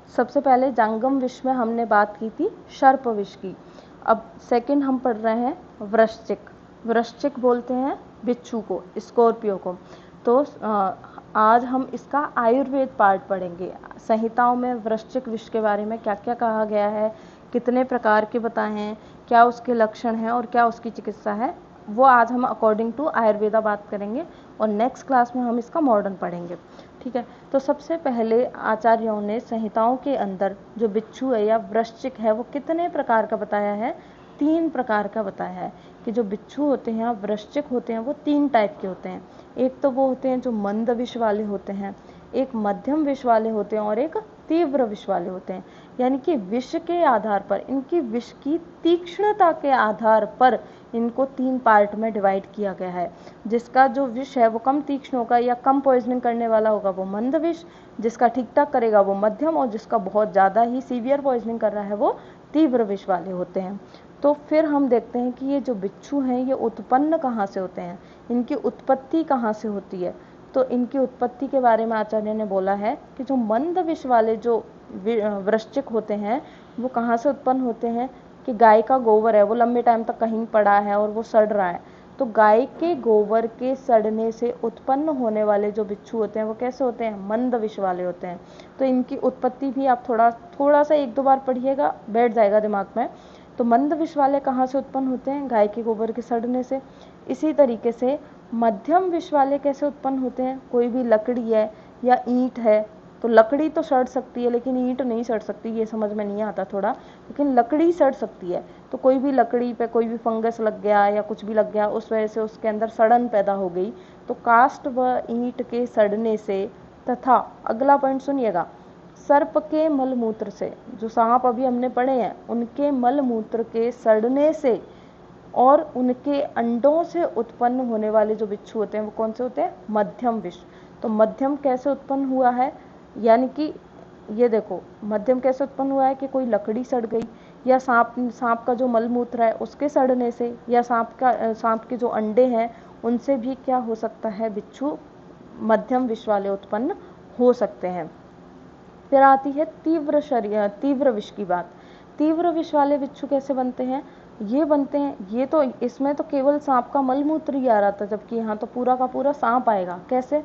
सबसे पहले जंगम विष में हमने बात की थी सर्प विष की। अब सेकंड हम पढ़ रहे हैं वृश्चिक। वृश्चिक बोलते हैं बिच्छू को, स्कॉर्पियो को। तो आज हम इसका आयुर्वेद पार्ट पढ़ेंगे। संहिताओं में वृश्चिक विष के बारे में क्या क्या कहा गया है, कितने प्रकार के बताए हैं, क्या उसके लक्षण हैं और क्या उसकी चिकित्सा है, वो आज हम अकॉर्डिंग टू आयुर्वेदा बात करेंगे और नेक्स्ट क्लास में हम इसका मॉडर्न पढ़ेंगे। ठीक है, तो सबसे पहले आचार्यों ने संहिताओं के अंदर जो बिच्छू है या वृश्चिक है वो कितने प्रकार का बताया है, 3 प्रकार का बताया है कि जो बिच्छू होते हैं वृश्चिक होते हैं वो 3 टाइप के होते हैं। एक तो वो होते हैं जो मंद विष वाले होते हैं, एक मध्यम विष वाले होते हैं और एक तीव्र विष वाले होते हैं। यानी कि विष के आधार पर, इनकी विष की तीक्ष्णता के आधार पर इनको 3 पार्ट में डिवाइड किया गया है। जिसका जो विष है वो कम तीक्ष्ण होगा या कम पॉइजनिंग करने वाला होगा वो मंद विष, जिसका ठीक ठाक करेगा वो मध्यम, और जिसका बहुत ज़्यादा ही सीवियर पॉइजनिंग कर रहा है वो तीव्र विष वाले होते हैं। तो फिर हम देखते हैं कि ये जो बिच्छू हैं ये उत्पन्न कहाँ से होते हैं, इनकी उत्पत्ति कहाँ से होती है। तो इनकी उत्पत्ति के बारे में आचार्य ने बोला है कि जो मंद विष वाले जो वृश्चिक होते हैं वो कहाँ से उत्पन्न होते हैं कि गाय का गोबर है वो लंबे टाइम तक कहीं पड़ा है और वो सड़ रहा है, तो गाय के गोबर के सड़ने से उत्पन्न होने वाले जो बिच्छू होते हैं वो कैसे होते हैं, मंद विष वाले होते हैं। तो इनकी उत्पत्ति भी आप थोड़ा सा 1-2 बार पढ़िएगा, बैठ जाएगा दिमाग में। तो मंद विष वाले कहाँ से उत्पन्न होते हैं, गाय के गोबर के सड़ने से। इसी तरीके से मध्यम विष वाले कैसे उत्पन्न होते हैं, कोई भी लकड़ी है या ईंट है, तो लकड़ी तो सड़ सकती है लेकिन ईंट नहीं सड़ सकती, ये समझ में नहीं आता थोड़ा, लेकिन लकड़ी सड़ सकती है। तो कोई भी लकड़ी पे कोई भी फंगस लग गया या कुछ भी लग गया, उस वजह से उसके अंदर सड़न पैदा हो गई, तो काष्ठ व ईंट के सड़ने से, तथा अगला पॉइंट सुनिएगा, सर्प के मलमूत्र से, जो सांप अभी हमने पढ़े हैं उनके मलमूत्र के सड़ने से और उनके अंडों से उत्पन्न होने वाले जो बिच्छू होते हैं वो कौन से होते हैं, मध्यम विष। तो मध्यम कैसे उत्पन्न हुआ है, यानी कि ये देखो मध्यम कैसे उत्पन्न हुआ है कि कोई लकड़ी सड़ गई, या सांप का जो मलमूत्र है उसके सड़ने से, या सांप के जो अंडे हैं उनसे भी क्या हो सकता है, बिच्छू मध्यम विष वाले उत्पन्न हो सकते हैं। फिर आती है तीव्र विष की बात। तीव्र विष वाले बिच्छू कैसे बनते हैं, ये बनते हैं, ये तो इसमें तो केवल सांप का मलमूत्र ही आ रहा था, जबकि यहाँ तो पूरा का पूरा सांप आएगा। कैसे,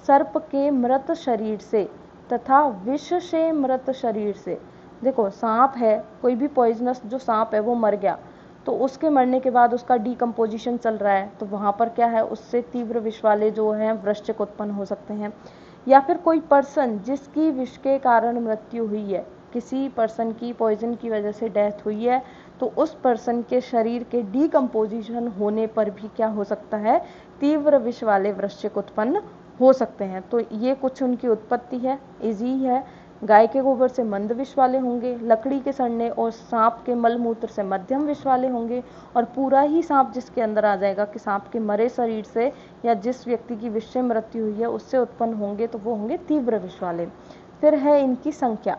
सर्प के मृत शरीर से तथा विष से मृत शरीर से। देखो सांप है, कोई भी पॉइजनस जो सांप है वो मर गया, तो उसके मरने के बाद उसका डिकम्पोजिशन चल रहा है, तो वहाँ पर क्या है, उससे तीव्र विष वाले जो हैं वृश्चिक उत्पन्न हो सकते हैं। या फिर कोई पर्सन जिसकी विष के कारण मृत्यु हुई है, किसी पर्सन की पॉइजन की वजह से डेथ हुई है, तो उस पर्सन के शरीर के डिकम्पोजिशन होने पर भी क्या हो सकता है, तीव्र विष वाले वृश्चिक उत्पन्न हो सकते हैं। तो ये कुछ उनकी उत्पत्ति है, इजी है। गाय के गोबर से मंद विष वाले होंगे, लकड़ी के सड़ने और सांप के मलमूत्र से मध्यम विष वाले होंगे, और पूरा ही सांप जिसके अंदर आ जाएगा कि सांप के मरे शरीर से या जिस व्यक्ति की विष से मृत्यु हुई है उससे उत्पन्न होंगे, तो वो होंगे तीव्र विष वाले। फिर है इनकी संख्या।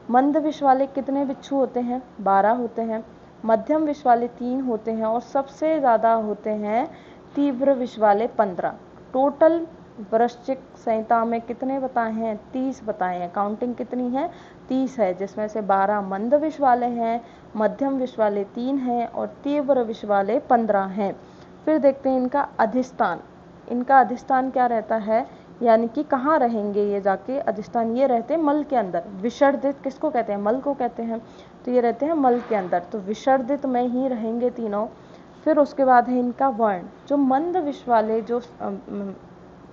मंद विष वाले कितने बिच्छू होते हैं, 12 होते हैं। मध्यम विष वाले 3 होते हैं और सबसे ज़्यादा होते हैं तीव्र विष वाले 15। टोटल वृश्चिक संहिता में कितने बताए हैं, 30 बताए हैं। काउंटिंग कितनी है, 30 है, जिसमें से 12 मंद विष वाले हैं, मध्यम विष वाले 3 हैं और तीव्र विष वाले 15 हैं। फिर देखते हैं इनका अधिष्ठान। इनका अधिष्ठान क्या रहता है, यानी कि कहाँ रहेंगे ये जाके, अधिष्ठान ये रहते हैं मल के अंदर। विसर्जित किसको कहते हैं, मल को कहते हैं, तो ये रहते हैं मल के अंदर, तो विसर्जित में ही रहेंगे तीनों। फिर उसके बाद है इनका वर्ण। जो मंद विष वाले जो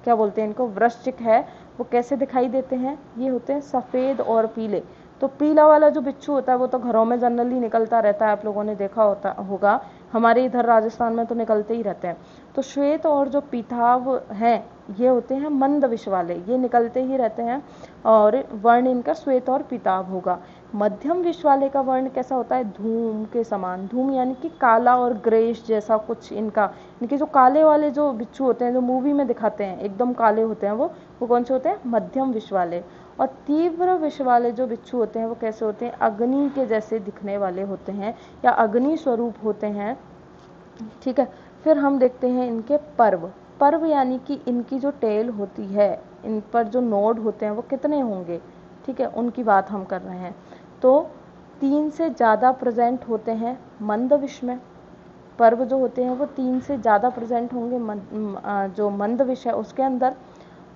क्या बोलते हैं इनको, वृश्चिक है, वो कैसे दिखाई देते हैं, ये होते हैं सफ़ेद और पीले। तो पीला वाला जो बिच्छू होता है वो तो घरों में जनरली निकलता रहता है, आप लोगों ने देखा होगा, हमारे इधर राजस्थान में तो निकलते ही रहते हैं। तो श्वेत और जो पीताभ हैं ये होते हैं मंद विष वाले, ये निकलते ही रहते हैं और वर्ण इनका श्वेत और पीताभ होगा। मध्यम विष वाले का वर्ण कैसा होता है, धूम के समान। धूम यानी कि काला और ग्रेश जैसा कुछ इनका, इनके जो काले वाले जो बिच्छू होते हैं जो मूवी में दिखाते हैं एकदम काले होते हैं, वो कौन से होते हैं, मध्यम विष वाले। और तीव्र विष वाले जो बिच्छू होते हैं वो कैसे होते हैं, अग्नि के जैसे दिखने वाले होते हैं या अग्नि स्वरूप होते हैं। ठीक है, फिर हम देखते हैं इनके पर्व। पर्व यानी कि इनकी जो टेल होती है, इन पर जो नोड होते हैं वो कितने होंगे। ठीक है, उनकी बात हम कर रहे हैं। तो 3 से ज़्यादा प्रेजेंट होते हैं मंद विष में, पर्व जो होते हैं वो 3 से ज़्यादा प्रेजेंट होंगे जो मंद विष है उसके अंदर।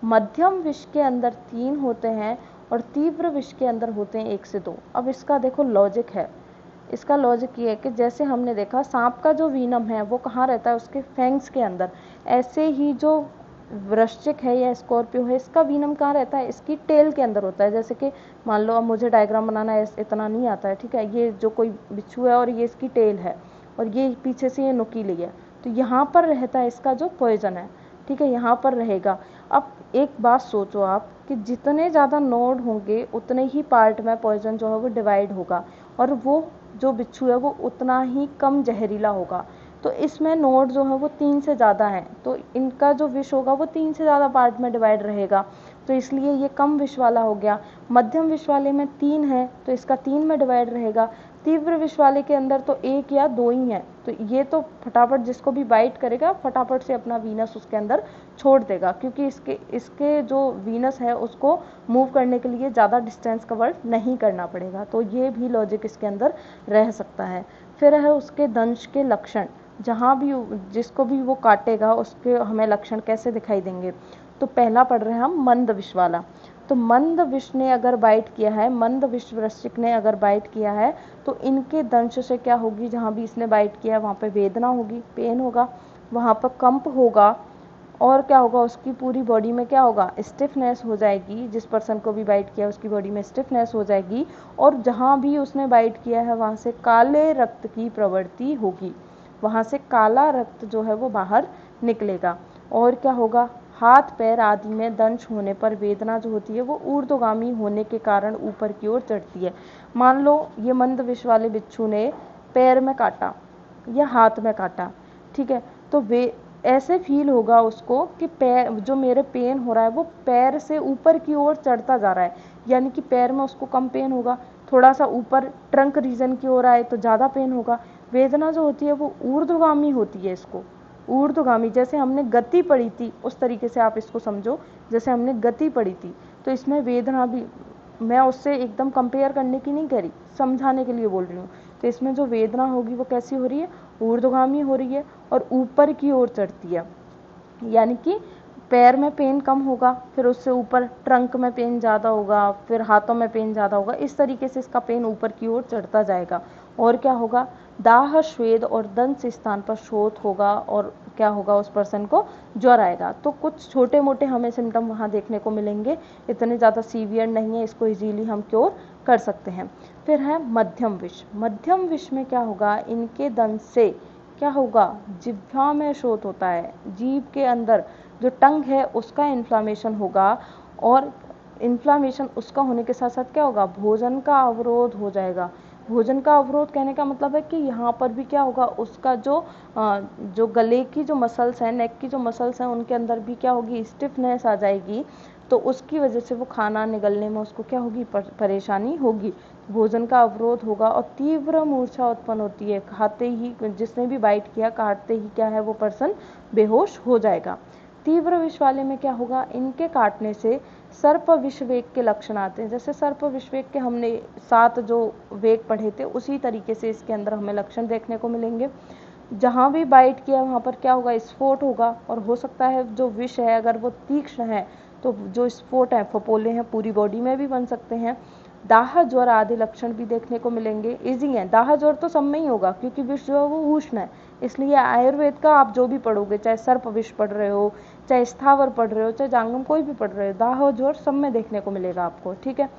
मध्यम विष के अंदर 3 होते हैं और तीव्र विष के अंदर होते हैं 1 से 2। अब इसका देखो लॉजिक है, इसका लॉजिक ये है कि जैसे हमने देखा सांप का जो वीनम है वो कहाँ रहता है, उसके फैंग्स के अंदर, ऐसे ही जो वृश्चिक है या स्कॉर्पियो है इसका वीनम कहाँ रहता है, इसकी टेल के अंदर होता है। जैसे कि मान लो अब मुझे डायग्राम बनाना इतना नहीं आता है, ठीक है, ये जो कोई बिच्छू है और ये इसकी टेल है और ये पीछे से ये नुकीली है, तो यहाँ पर रहता है इसका जो पॉइजन है, ठीक है, यहाँ पर रहेगा। अब एक बात सोचो आप कि जितने ज़्यादा नोड होंगे उतने ही पार्ट में पॉइजन जो है वो डिवाइड होगा और वो जो बिच्छू है वो उतना ही कम जहरीला होगा। तो इसमें नोड जो है वो 3 से ज़्यादा है, तो इनका जो विष होगा वो 3 से ज़्यादा पार्ट में डिवाइड रहेगा, तो इसलिए ये कम विष वाला हो गया। मध्यम विष वाले में 3 है तो इसका 3 में डिवाइड रहेगा। तीव्र विष वाले के अंदर तो 1 या 2 ही है, तो ये तो फटाफट जिसको भी बाइट करेगा फटाफट से अपना वीनस उसके अंदर छोड़ देगा, क्योंकि इसके जो वीनस है उसको मूव करने के लिए ज़्यादा डिस्टेंस कवर नहीं करना पड़ेगा। तो ये भी लॉजिक इसके अंदर रह सकता है। फिर है उसके दंश के लक्षण, जहाँ भी जिसको भी वो काटेगा उसके हमें लक्षण कैसे दिखाई देंगे। तो पहला पढ़ रहे हैं हम मंद विष वाला। तो मंद विष ने अगर बाइट किया है, मंद विष वृश्चिक ने अगर बाइट किया है तो इनके दंश से क्या होगी, जहाँ भी इसने बाइट किया है वहाँ पे वेदना होगी, पेन होगा, वहाँ पर कंप होगा और क्या होगा, उसकी पूरी बॉडी में क्या होगा, स्टिफनेस हो जाएगी। जिस पर्सन को भी बाइट किया उसकी बॉडी में स्टिफनेस हो जाएगी और जहाँ भी उसने बाइट किया है वहाँ से काले रक्त की प्रवृत्ति होगी, वहाँ से काला रक्त जो है वो बाहर निकलेगा। और क्या होगा, हाथ पैर आदि में दंश होने पर वेदना जो होती है वो ऊर्ध्वगामी होने के कारण ऊपर की ओर चढ़ती है। मान लो ये मंद विष वाले बिच्छू ने पैर में काटा या हाथ में काटा, ठीक है, तो वे ऐसे फील होगा उसको कि पैर जो मेरे पेन हो रहा है वो पैर से ऊपर की ओर चढ़ता जा रहा है, यानी कि पैर में उसको कम पेन होगा, थोड़ा सा ऊपर ट्रंक रीजन की ओर आए तो ज़्यादा पेन होगा। वेदना जो होती है वो ऊर्ध्वगामी होती है, इसको ऊर्ध्वगामी, जैसे हमने गति पढ़ी थी उस तरीके से आप इसको समझो, जैसे हमने गति पढ़ी थी तो इसमें वेदना भी, मैं उससे एकदम कंपेयर करने की नहीं कह रही, समझाने के लिए बोल रही हूँ। तो इसमें जो वेदना होगी वो कैसी हो रही है, ऊर्ध्वगामी हो रही है और ऊपर की ओर चढ़ती है, यानी कि पैर में पेन कम होगा, फिर उससे ऊपर ट्रंक में पेन ज़्यादा होगा, फिर हाथों में पेन ज़्यादा होगा, इस तरीके से इसका पेन ऊपर की ओर चढ़ता जाएगा। और क्या होगा, दाह श्वेद और दंश स्थान पर शोथ होगा और क्या होगा, उस पर्सन को ज्वर आएगा। तो कुछ छोटे मोटे हमें सिम्टम वहाँ देखने को मिलेंगे, इतने ज़्यादा सीवियर नहीं है, इसको इजीली हम क्योर कर सकते हैं। फिर है मध्यम विष। मध्यम विष में क्या होगा, इनके दंश से क्या होगा, जिह्वा में शोथ होता है, जीभ के अंदर जो टंग है उसका इन्फ्लामेशन होगा और इन्फ्लामेशन उसका होने के साथ साथ क्या होगा, भोजन का अवरोध हो जाएगा। भोजन का अवरोध कहने का मतलब है कि यहाँ पर भी क्या होगा, उसका जो गले की जो मसल्स हैं, नेक की जो मसल्स हैं, उनके अंदर भी क्या होगी, स्टिफनेस आ जाएगी, तो उसकी वजह से वो खाना निगलने में उसको क्या होगी, परेशानी होगी, भोजन का अवरोध होगा और तीव्र मूर्छा उत्पन्न होती है। खाते ही, जिसने भी बाइट किया काटते ही क्या है, वो पर्सन बेहोश हो जाएगा। तीव्र विष वाले में क्या होगा, इनके काटने से सर्प विष वेग के लक्षण आते हैं। जैसे सर्प विष वेग के हमने 7 जो वेग पढ़े थे उसी तरीके से इसके अंदर हमें लक्षण देखने को मिलेंगे। जहाँ भी बाइट किया वहाँ पर क्या होगा, स्फोट होगा और हो सकता है जो विष है अगर वो तीक्ष्ण है तो जो स्फोट है, फपोले हैं, पूरी बॉडी में भी बन सकते हैं। दाह ज्वर आदि लक्षण भी देखने को मिलेंगे। इजी है, दाह ज्वर तो सब में ही होगा क्योंकि विष जो है वो उष्ण है, इसलिए आयुर्वेद का आप जो भी पढ़ोगे, चाहे सर्प विष पढ़ रहे हो, चाहे स्थावर पढ़ रहे हो, चाहे जांगम कोई भी पढ़ रहे हो, दाह ज्वर सब में देखने को मिलेगा आपको, ठीक है।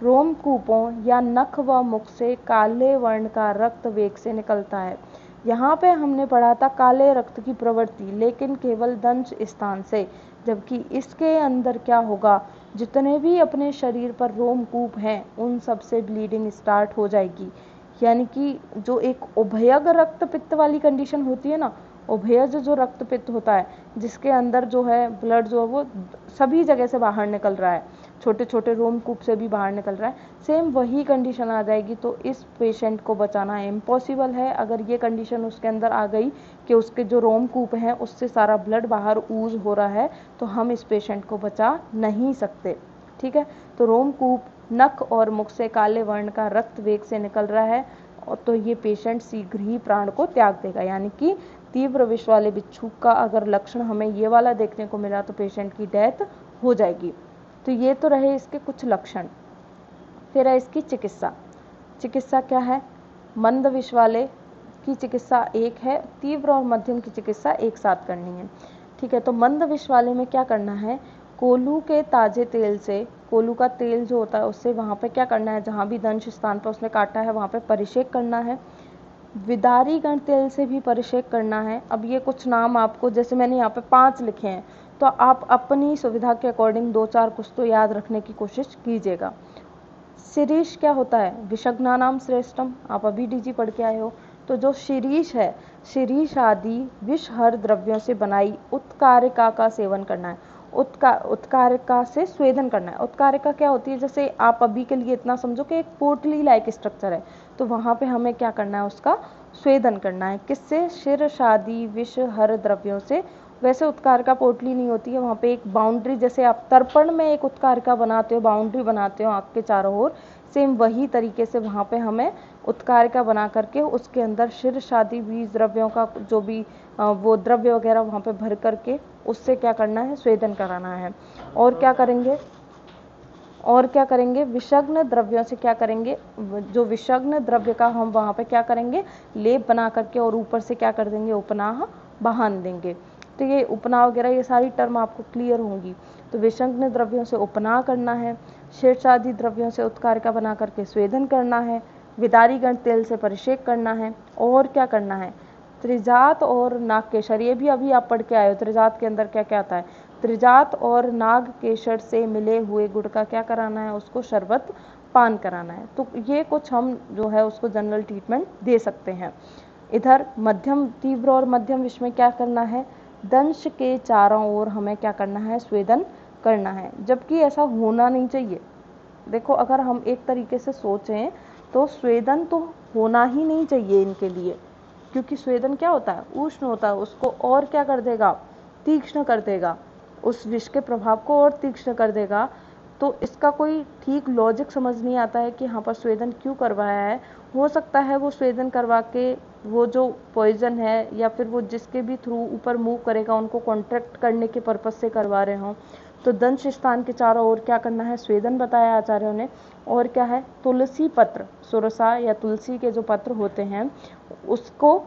रोमकूपों या नख व मुख से काले वर्ण का रक्त वेग से निकलता है। यहाँ पे हमने पढ़ा था काले रक्त की प्रवृत्ति, लेकिन केवल दंश स्थान से, जबकि इसके अंदर क्या होगा, जितने भी अपने शरीर पर रोमकूप हैं उन सब से ब्लीडिंग स्टार्ट हो जाएगी। यानी कि जो एक उभयग रक्त पित्त वाली कंडीशन होती है ना, उभयज जो रक्त पित्त होता है जिसके अंदर जो है ब्लड जो है वो सभी जगह से बाहर निकल रहा है, छोटे छोटे रोमकूप से भी बाहर निकल रहा है, सेम वही कंडीशन आ जाएगी तो इस पेशेंट को बचाना इम्पॉसिबल है। अगर ये कंडीशन उसके अंदर आ गई कि उसके जो रोमकूप हैं उससे सारा ब्लड बाहर ऊज हो रहा है तो हम इस पेशेंट को बचा नहीं सकते, ठीक है। तो रोमकूप नख और मुख से काले वर्ण का रक्त वेग से निकल रहा है, और तो ये पेशेंट शीघ्र ही प्राण को त्याग देगा। यानी कि तीव्र विष वाले बिच्छू का अगर लक्षण हमें ये वाला देखने को मिला तो पेशेंट की डेथ हो जाएगी। तो ये तो रहे इसके कुछ लक्षण। फिर है इसकी चिकित्सा। चिकित्सा क्या है? मंद विष वाले की चिकित्सा एक है, तीव्र और मध्यम की चिकित्सा एक साथ करनी है। ठीक है, तो मंद विष वाले में क्या करना है? कोलू के ताजे तेल से, कोलू का तेल जो होता है उससे वहाँ पे क्या करना है, जहाँ भी दंश स्थान पर उसने काटा है वहाँ पे परिषेक करना है। विदारी गण तेल से भी परिषेक करना है। अब ये कुछ नाम आपको, जैसे मैंने यहाँ पे 5 लिखे हैं, तो आप अपनी सुविधा के अकॉर्डिंग 2-4 कुछ तो याद रखने की कोशिश कीजिएगा। शिरीष क्या होता है? विषग्नानाम श्रेष्ठम, आप अभी डीजी पढ़ के आए हो। तो जो शिरीष है, शिरीष आदि विषहर द्रव्यों से बनाई उत्कारिका का सेवन करना है। उत्कारिका से स्वेदन करना है। उत्कारिका क्या होती है? जैसे आप अभी के लिए इतना समझो कि एक पोटली लाइक स्ट्रक्चर है, तो वहाँ पे हमें क्या करना है? उसका स्वेदन करना है। किससे? शिरशादी विषहर द्रव्यों से। वैसे उत्कारिका पोटली नहीं होती है, वहाँ पे एक बाउंड्री, जैसे आप तर्पण में एक उत्कारिका बनाते हो, बाउंड्री बनाते हो आँख के चारों ओर, सेम वही तरीके से वहाँ पे हमें उत्कारिका बना करके उसके अंदर शिरशादी बीज द्रव्यों का जो भी वो द्रव्य वगैरह वहाँ पे भर करके उससे क्या करना है? स्वेदन कराना है। और क्या करेंगे? और क्या करेंगे? विषग्न द्रव्यों से क्या करेंगे? जो विषग्न द्रव्य का हम वहाँ पे क्या करेंगे? लेप बना करके और ऊपर से क्या कर देंगे? उपनाह बांध देंगे। तो ये उपनाह वगैरह ये सारी टर्म आपको क्लियर होंगी। तो विषग्न द्रव्यों से उपनाह करना है, शीर्षादि द्रव्यों से उत्कारिका बना करके स्वेदन करना है, विदारी गण तेल से परिषेक करना है। और क्या करना है? त्रिजात और नाग केशर, ये भी अभी आप पढ़ के आए हो। त्रिजात के अंदर क्या क्या आता है? त्रिजात और नाग केशर से मिले हुए गुड़ का क्या कराना है? उसको शरबत पान कराना है। तो ये कुछ हम जो है उसको जनरल ट्रीटमेंट दे सकते हैं। इधर मध्यम, तीव्र और मध्यम विष में क्या करना है? दंश के चारों ओर हमें क्या करना है? स्वेदन करना है, जबकि ऐसा होना नहीं चाहिए। देखो, अगर हम एक तरीके से सोचें तो स्वेदन तो होना ही नहीं चाहिए इनके लिए, क्योंकि स्वेदन क्या होता है? उष्ण होता है, उसको और क्या कर देगा? तीक्ष्ण कर देगा, उस विष के प्रभाव को और तीक्ष्ण कर देगा। तो इसका कोई ठीक लॉजिक समझ नहीं आता है कि यहाँ पर स्वेदन क्यों करवाया है। हो सकता है वो स्वेदन करवा के वो जो पॉइजन है या फिर वो जिसके भी थ्रू ऊपर मूव करेगा उनको कॉन्ट्रैक्ट करने के पर्पज से करवा रहे हों। तो दंश स्थान के चारों ओर क्या करना है? स्वेदन बताया आचार्यों ने। और क्या है? तुलसी पत्र, सुरसा या तुलसी के जो पत्र होते हैं उसको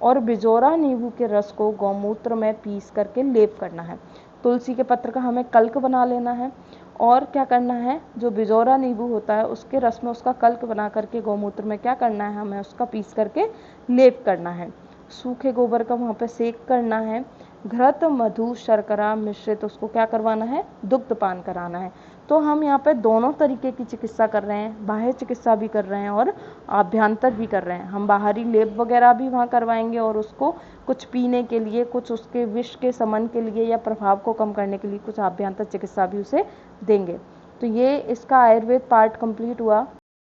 और बिजोरा नींबू के रस को गौमूत्र में पीस करके लेप करना है। तुलसी के पत्र का हमें कल्क बना लेना है, और क्या करना है? जो बिजोरा नींबू होता है उसके रस में उसका कल्क बना करके गौमूत्र में क्या करना है? हमें उसका पीस करके लेप करना है। सूखे गोबर का वहाँ पे सेक करना है। घृत मधु शर्करा मिश्रित उसको क्या करवाना है? दुग्ध पान कराना है। तो हम यहाँ पे दोनों तरीके की चिकित्सा कर रहे हैं, बाह्य चिकित्सा भी कर रहे हैं और आभ्यंतर भी कर रहे हैं। हम बाहरी लेप वगैरह भी वहाँ करवाएंगे और उसको कुछ पीने के लिए, कुछ उसके विष के शमन के लिए या प्रभाव को कम करने के लिए कुछ आभ्यंतर चिकित्सा भी उसे देंगे। तो ये इसका आयुर्वेद पार्ट कंप्लीट हुआ।